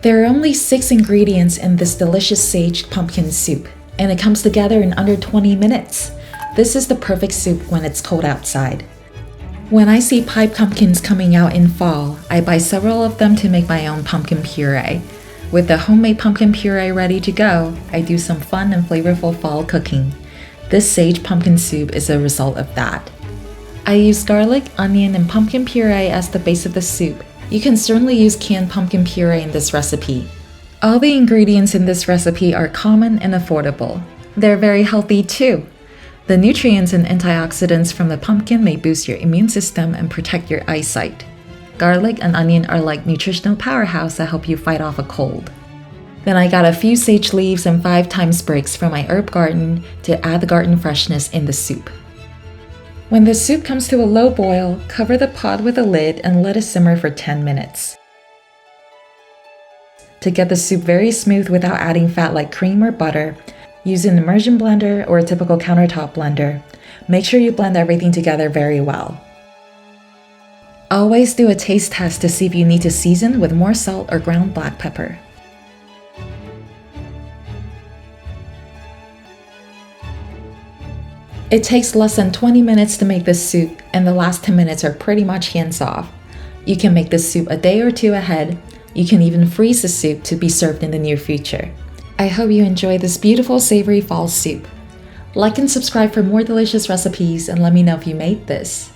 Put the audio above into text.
There are only 6 ingredients in this delicious sage pumpkin soup, and it comes together in under 20 minutes. This is the perfect soup when it's cold outside. When I see pipe pumpkins coming out in fall, I buy several of them to make my own pumpkin puree. With the homemade pumpkin puree ready to go, I do some fun and flavorful fall cooking. This sage pumpkin soup is a result of that. I use garlic, onion, and pumpkin puree as the base of the soup. You can certainly use canned pumpkin puree in this recipe. All the ingredients in this recipe are common and affordable. They're very healthy too. The nutrients and antioxidants from the pumpkin may boost your immune system and protect your eyesight. Garlic and onion are like nutritional powerhouse that help you fight off a cold. Then I got a few sage leaves and 5 thyme sprigs from my herb garden to add the garden freshness in the soup. When the soup comes to a low boil, cover the pot with a lid and let it simmer for 10 minutes. To get the soup very smooth without adding fat like cream or butter, use an immersion blender or a typical countertop blender. Make sure you blend everything together very well. Always do a taste test to see if you need to season with more salt or ground black pepper. It takes less than 20 minutes to make this soup, and the last 10 minutes are pretty much hands-off. You can make this soup a day or 2 ahead. You can even freeze the soup to be served in the near future. I hope you enjoy this beautiful savory fall soup. Like and subscribe for more delicious recipes and let me know if you made this.